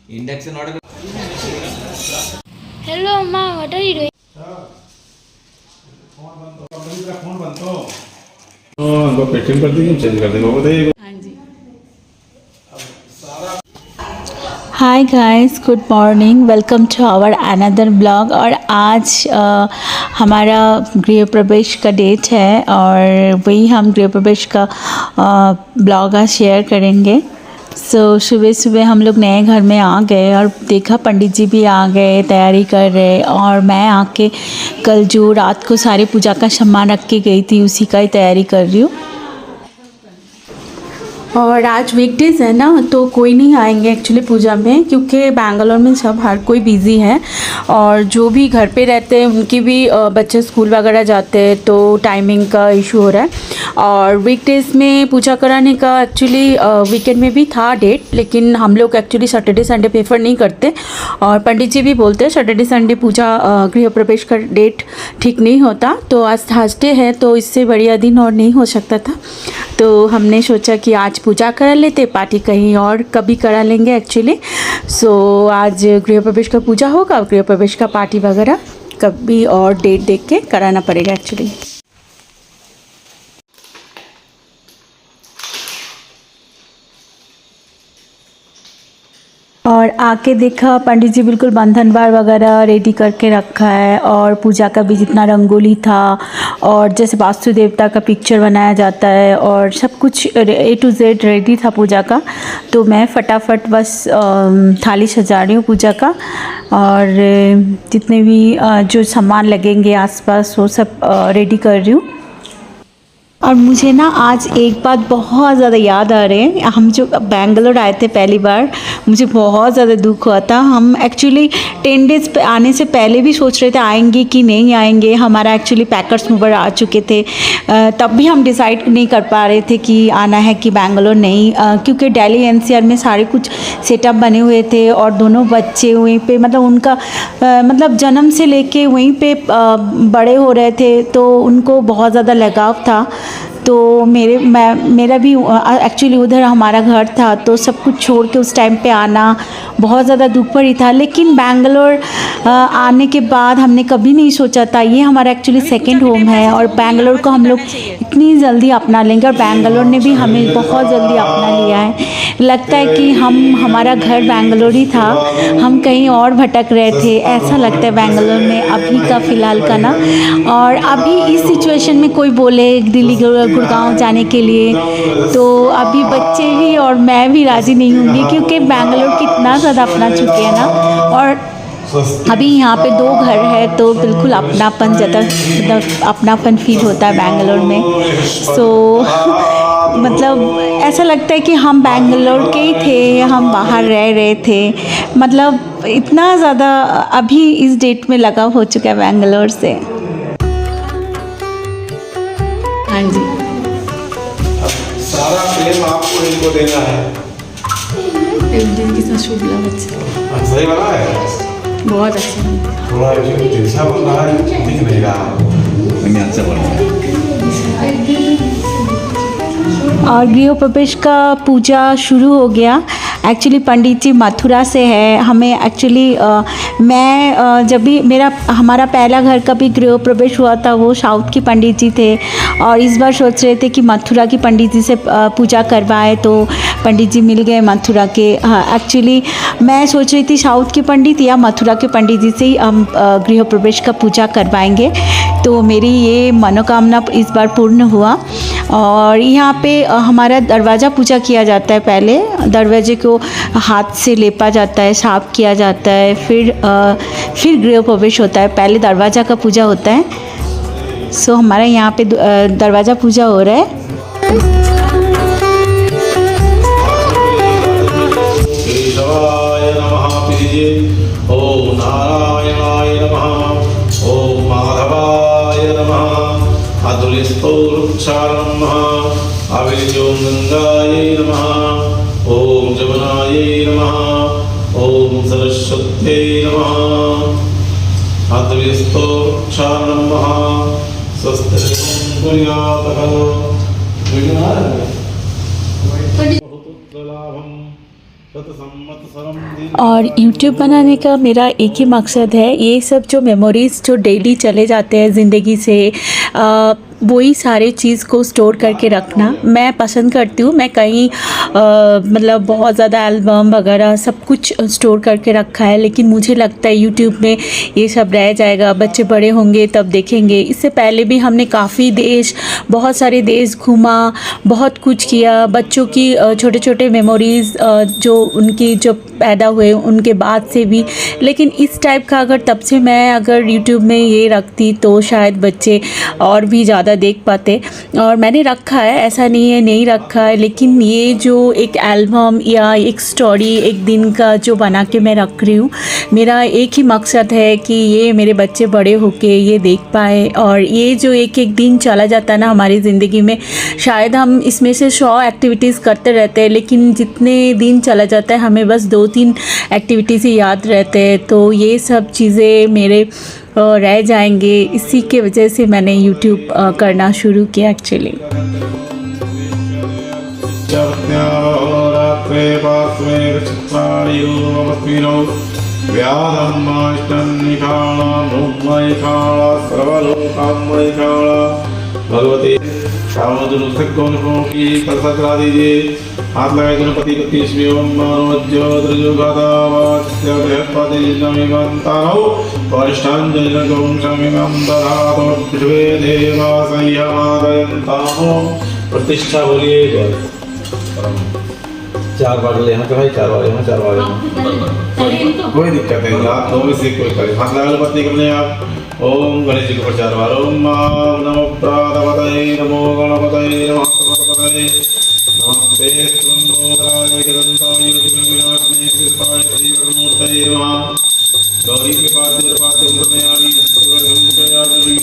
Induction order. Hello अम्मा, what are you doing? Phone बंद तो वो पेटिंग कर दी, चेंज कर देंगे वो बताइए। हाँ जी। Hi guys, good morning, welcome to our another blog. और आज हमारा गृह प्रवेश का डेट है और वही हम गृह प्रवेश का ब्लॉग आज शेयर करेंगे। सुबह सुबह हम लोग नए घर में आ गए और देखा पंडित जी भी आ गए, तैयारी कर रहे। और मैं आके कल जो रात को सारे पूजा का सामान रख के गई थी उसी का ही तैयारी कर रही हूँ। और आज वीकडेज है ना, तो कोई नहीं आएंगे एक्चुअली पूजा में, क्योंकि बैंगलोर में सब हर कोई बिज़ी है। और जो भी घर पे रहते हैं उनकी भी बच्चे स्कूल वगैरह जाते हैं, तो टाइमिंग का इशू हो रहा है। और वीकडेज में पूजा कराने का एक्चुअली वीकेंड में भी था डेट, लेकिन हम लोग एक्चुअली सैटरडे संडे प्रेफर नहीं करते। और पंडित जी भी बोलते हैं सैटरडे संडे पूजा गृह प्रवेश का डेट ठीक नहीं होता। तो आज थर्सडे है, तो इससे बढ़िया दिन और नहीं हो सकता था। तो हमने सोचा कि आज पूजा करा लेते, पार्टी कहीं और कभी करा लेंगे एक्चुअली। आज गृह प्रवेश का पूजा होगा, गृह प्रवेश का पार्टी वगैरह कभी और डेट देख के कराना पड़ेगा एक्चुअली। और आके देखा पंडित जी बिल्कुल बंधन बार वगैरह रेडी करके रखा है। और पूजा का भी जितना रंगोली था और जैसे वास्तु देवता का पिक्चर बनाया जाता है और सब कुछ A to Z रेडी था पूजा का। तो मैं फटाफट बस थाली सजा रही हूँ पूजा का। और जितने भी जो सामान लगेंगे आसपास वो सब रेडी कर रही हूँ। और मुझे ना आज एक बात बहुत ज़्यादा याद आ रहे हैं। हम जो बेंगलोर आए थे पहली बार, मुझे बहुत ज़्यादा दुख हुआ था। हम एक्चुअली 10 डेज़ आने से पहले भी सोच रहे थे आएंगे कि नहीं आएंगे। हमारा एक्चुअली पैकर्स मूवर आ चुके थे, तब भी हम डिसाइड नहीं कर पा रहे थे कि आना है कि बेंगलोर नहीं, क्योंकि दिल्ली NCR में सारे कुछ सेटअप बने हुए थे। और दोनों बच्चे वहीं पे मतलब उनका मतलब जन्म से लेके वहीं पे बड़े हो रहे थे, तो उनको बहुत ज़्यादा लगाव था। तो मेरा भी एक्चुअली उधर हमारा घर था, तो सब कुछ छोड़ के उस टाइम पे आना बहुत ज़्यादा दुख भरी था। लेकिन बैंगलोर आने के बाद हमने कभी नहीं सोचा था, ये हमारा एक्चुअली सेकंड होम है और बैंगलोर को हम लोग इतनी जल्दी अपना लेंगे। और बैंगलोर ने भी हमें बहुत जल्दी अपना लिया है। लगता है कि हमारा घर बैंगलोर ही था, हम कहीं और भटक रहे थे, ऐसा लगता है बैंगलोर में अभी का फ़िलहाल का ना। और अभी इस सिचुएशन में कोई बोले दिल्ली गुड़गांव जाने के लिए, तो अभी बच्चे भी और मैं भी राज़ी नहीं होंगी, क्योंकि बैंगलोर कितना ज़्यादा अपना चुके हैं ना। और अभी यहाँ पे 2 घर है, तो बिल्कुल अपनापन ज़्यादा मतलब अपनापन फील होता है बैंगलोर में। मतलब ऐसा लगता है कि हम बैंगलोर के ही थे, हम बाहर रह रहे थे। मतलब इतना ज़्यादा अभी इस डेट में लगाव हो चुका है बैंगलोर से। हाँ जी, सारा प्रेम आपको इनको देना है। कितना शुभ लगा, अच्छा सही बना है, बहुत अच्छा। थोड़ा अच्छा बन रहा है, दिख नहीं रहा अच्छा बन रहा है। और गृह प्रवेश का पूजा शुरू हो गया। एक्चुअली पंडित जी मथुरा से है। हमें एक्चुअली मैं जब भी हमारा पहला घर का भी गृह प्रवेश हुआ था, वो साउथ के पंडित जी थे। और इस बार सोच रहे थे कि मथुरा की पंडित जी से पूजा करवाए, तो पंडित जी मिल गए मथुरा के। हाँ, एक्चुअली मैं सोच रही थी साउथ के पंडित या मथुरा के पंडित जी से ही हम गृह प्रवेश का पूजा करवाएंगे। तो मेरी ये मनोकामना इस बार पूर्ण हुआ। और यहाँ पे हमारा दरवाज़ा पूजा किया जाता है। पहले दरवाजे को हाथ से लेपा जाता है, साफ किया जाता है, फिर गृह प्रवेश होता है। पहले दरवाज़ा का पूजा होता है। हमारा यहाँ पे दरवाज़ा पूजा हो रहा है। ओम नारायणाय नमः, ओम माधवाय नमः, अतुलिस्तोरुक्षाय नमः, अविलिजों गंगायै नमः, ओम जमुनायै नमः, ओम सरस्वत्यै नमः, अतुलिस्तोरुक्षाय नमः, स्वस्ति कुर्यातः। और YouTube बनाने का मेरा एक ही मकसद है, ये सब जो मेमोरीज़ जो डेली चले जाते हैं ज़िंदगी से, वही सारे चीज़ को स्टोर करके रखना मैं पसंद करती हूँ। मैं कहीं मतलब बहुत ज़्यादा एल्बम वगैरह सब कुछ स्टोर करके रखा है, लेकिन मुझे लगता है YouTube में ये सब रह जाएगा, बच्चे बड़े होंगे तब देखेंगे। इससे पहले भी हमने काफ़ी देश, बहुत सारे देश घूमा, बहुत कुछ किया। बच्चों की छोटे छोटे मेमोरीज़ जो उनकी जो पैदा हुए उनके बाद से भी, लेकिन इस टाइप का अगर तब से मैं अगर YouTube में ये रखती तो शायद बच्चे और भी ज़्यादा देख पाते। और मैंने रखा है, ऐसा नहीं है नहीं रखा है, लेकिन ये जो एक एल्बम या एक स्टोरी एक दिन का जो बना के मैं रख रही हूँ, मेरा एक ही मकसद है कि ये मेरे बच्चे बड़े होके ये देख पाए। और ये जो एक एक दिन चला जाता है ना हमारी ज़िंदगी में, शायद हम इसमें से 100 एक्टिविटीज़ करते रहते हैं, लेकिन जितने दिन चला जाता है हमें बस 2-3 एक्टिविटीज़ ही याद रहते हैं। तो ये सब चीज़ें मेरे रह जाएंगे, इसी के वजह से मैंने YouTube करना शुरू किया एक्चुअली। भगवती की प्रसाद करा दीजिए। हाथ लगाए गणपति पति ओम मनोज्यो द्रजुगादावाच्य बृहस्पति नमिमन्तारो वरिष्ठाञ्जलिं गौं शमिमं दधातो पृथ्वी देवा संयमादयन्तामो। प्रतिष्ठा बोलिए जय। 4 बार ले यहाँ भाई, 4 बार यहाँ, 4 बार यहाँ, कोई दिक्कत नहीं, आप 2 में से कोई करे। हाथ लगा लो पत्नी करने आप। ओम गणेश जी को 4 बार। ओम नमो प्रातपतये नमो गणपतये नमः गणपतये नमस्ते लंबोदराय जगदन्ताय विघ्नविनाशिने कृपाय श्रीगणमूर्तये नमः। गौरी के पाद पाद्य उन्नयामि हस्तगणं मुखयामि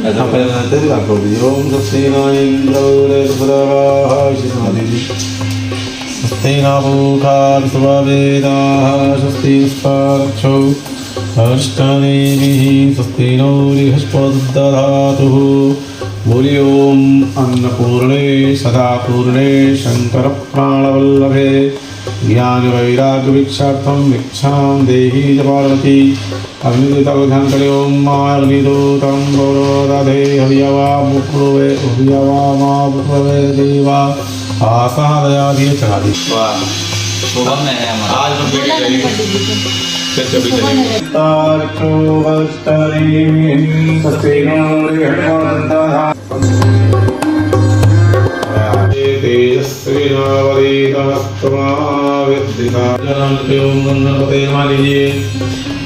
ऐसा पहले बनाते थे आपको भी। ओम सस्तेना इंद्रो सुरवाः शिवादिति सस्तेना भूखा विश्ववेदाः स्वस्ति पुष्पाक्षौ अष्टनेमिः स्वस्तिनो बृहस्पतिर्दधातुः। बोलिए ओम अन्नपूर्णे सदा पूर्णे शंकर प्राणवल्लभे ज्ञान वैराग्य भिक्षार्थम भिक्षां देहि च पार्वती। अग्निदेवता को ध्यान करें। ओम अग्निदूतं गौरवदधे हवियवा मुप्रुवे हवियवा मा मुप्रुवे देवा आसादयादि चढ़ादी। शुभम है हमारा आज हम बेटे करेंगे फिर कभी करेंगे। तारको वस्तरी सस्तेनो रिहणवन्तः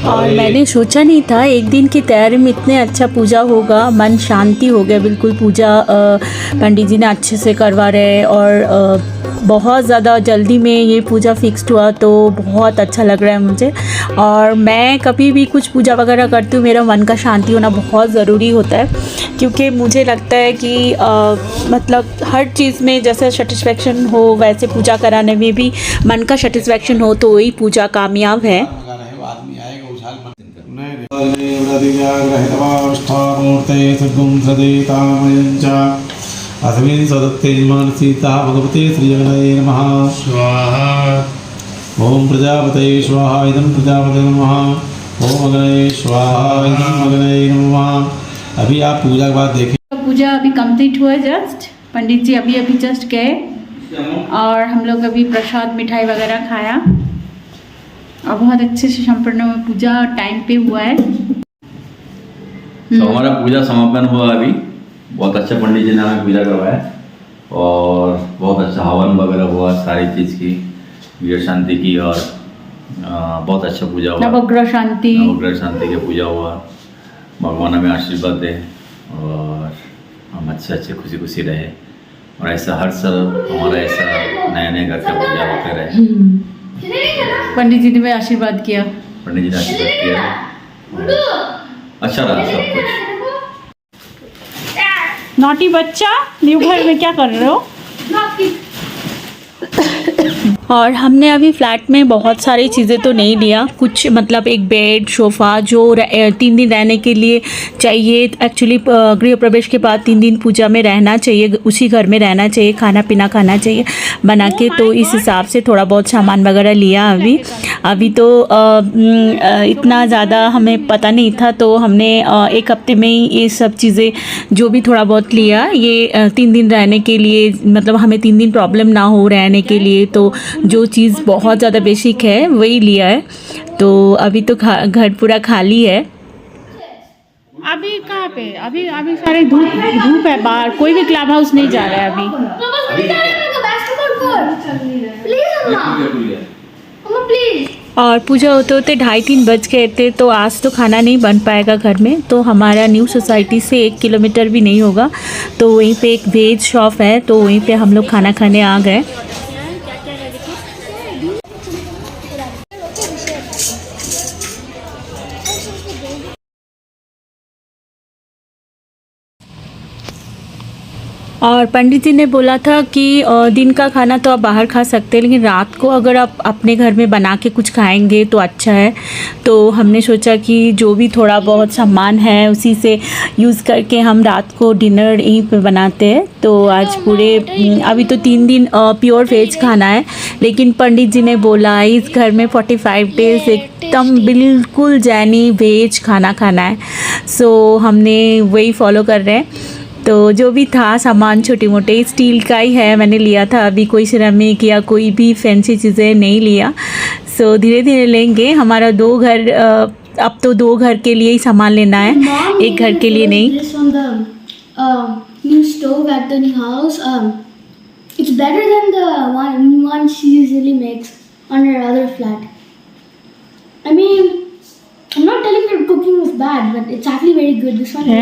और मैंने सोचा नहीं था एक दिन की तैयारी में इतने अच्छा पूजा होगा। मन शांति हो गया बिल्कुल। पूजा पंडित जी ने अच्छे से करवा रहे और बहुत ज़्यादा जल्दी में ये पूजा फिक्स्ड हुआ, तो बहुत अच्छा लग रहा है मुझे। और मैं कभी भी कुछ पूजा वगैरह करती हूँ, मेरा मन का शांति होना बहुत ज़रूरी होता है, क्योंकि मुझे लगता है कि मतलब हर चीज़ में जैसे सेटिस्फेक्शन हो वैसे पूजा कराने में भी मन का सेटिस्फेक्शन हो, तो वही पूजा कामयाब है। अस्मिन् सदत्ते मनसीता भगवते श्रीजगन्नाथ नमः स्वाहा। ओम प्रजापतये स्वाहा इदं प्रजापतये नमः। ओम अग्नये स्वाहा इदं अग्नये नमः। अभी आप पूजा के बाद देखें। पूजा अभी कंप्लीट हुआ है जस्ट। पंडित जी अभी जस्ट गए और हम लोग अभी प्रसाद मिठाई वगैरह खाया और बहुत अच्छे से संपन्न हुआ। पूजा टाइम पे हुआ है। तो हमारा पूजा समापन हुआ अभी। बहुत अच्छा पंडित जी ने हमें पूजा करवाया और बहुत अच्छा हवन वगैरह हुआ, सारी चीज़ की वीर शांति की और बहुत अच्छा पूजा हुआ। नवग्रह शांति की पूजा हुआ। भगवान हमें आशीर्वाद दे और हम अच्छे खुशी खुशी रहे और ऐसा हर साल हमारा ऐसा नया नया घर का पूजा होते रहे। पंडित जी ने आशीर्वाद किया। अच्छा रहा सब कुछ। नॉटी बच्चा न्यू घर में क्या कर रहे हो? और हमने अभी फ्लैट में बहुत सारी चीज़ें तो नहीं लिया, कुछ मतलब एक बेड सोफ़ा जो 3 दिन रहने के लिए चाहिए। एक्चुअली गृह प्रवेश के बाद 3 दिन पूजा में रहना चाहिए, उसी घर में रहना चाहिए, खाना पीना खाना चाहिए बना के, तो इस हिसाब से थोड़ा बहुत सामान वगैरह लिया। अभी तो इतना ज़्यादा हमें पता नहीं था, तो हमने 1 हफ्ते में ही ये सब चीज़ें जो भी थोड़ा बहुत लिया, ये 3 दिन रहने के लिए, मतलब हमें 3 दिन प्रॉब्लम ना हो रहने के लिए, तो जो चीज़ बहुत ज़्यादा बेसिक है वही लिया है। तो अभी तो घर पूरा खाली है। अभी कहाँ पे, अभी सारे धूप है बाहर, कोई भी क्लब हाउस नहीं जा रहा है अभी। और पूजा होते होते 2:30-3 बज गए थे, तो आज तो खाना नहीं बन पाएगा घर में। तो हमारा न्यू सोसाइटी से 1 किलोमीटर भी नहीं होगा, तो वहीं पे एक वेज शॉप है, तो वहीं पे हम लोग खाना खाने आ गए। और पंडित जी ने बोला था कि दिन का खाना तो आप बाहर खा सकते हैं, लेकिन रात को अगर आप अपने घर में बना के कुछ खाएंगे तो अच्छा है। तो हमने सोचा कि जो भी थोड़ा बहुत सामान है उसी से यूज़ करके हम रात को डिनर यहीं पे बनाते हैं। तो आज पूरे अभी तो 3 दिन प्योर वेज खाना है, लेकिन पंडित जी ने बोला इस घर में 45 डेज एकदम बिल्कुल जैनी वेज खाना खाना है। सो हमने वही फॉलो कर रहे हैं। तो जो भी था सामान छोटे मोटे स्टील का ही है, मैंने लिया था। अभी कोई सिरेमिक या कोई भी फैंसी चीज़ें नहीं लिया। सो धीरे धीरे लेंगे। हमारा 2 घर, अब तो 2 घर के लिए ही सामान लेना है, एक घर के लिए नहीं। New stove at the new house. It's better than the one she usually makes on her other flat. I mean, I'm not telling her cooking was bad, but it's actually very good. This one is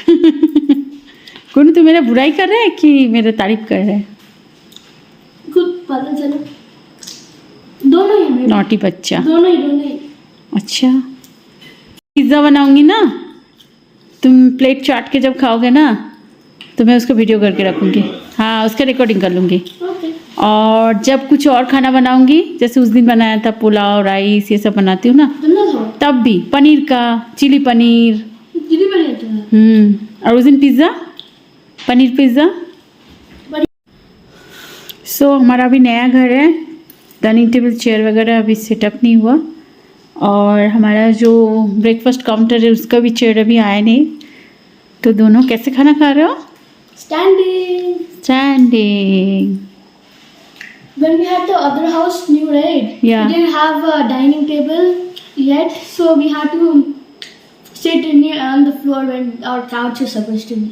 good. कौन, तू मेरा बुराई कर रहा है कि मेरा तारीफ कर रहा है? Good, पता चलो। दोनों ही है। नॉटी बच्चा। दोनों ही। अच्छा, पिज़्ज़ा बनाऊंगी ना, तुम प्लेट चाट के जब खाओगे ना, तो मैं उसको वीडियो करके रखूँगी। हाँ, उसका रिकॉर्डिंग कर लूँगी। Okay. और जब कुछ और खाना बनाऊंगी, जैसे उस दिन बनाया था पुलाव राइस, ये सब बनाती हूँ ना, तब भी पनीर का, चिली पनीर। और उस दिन पिज़्ज़ा, पनीर पिज़्ज़ा। सो हमारा अभी नया घर है, डाइनिंग टेबल चेयर वगैरह अभी सेटअप नहीं हुआ, और हमारा जो ब्रेकफास्ट काउंटर है उसका भी चेयर अभी आया नहीं। तो दोनों कैसे खाना खा रहे हो? Standing. When we had the other house new, right? Yeah. We didn't have a dining table yet, so we had to sit on the floor when our couch is supposed to be.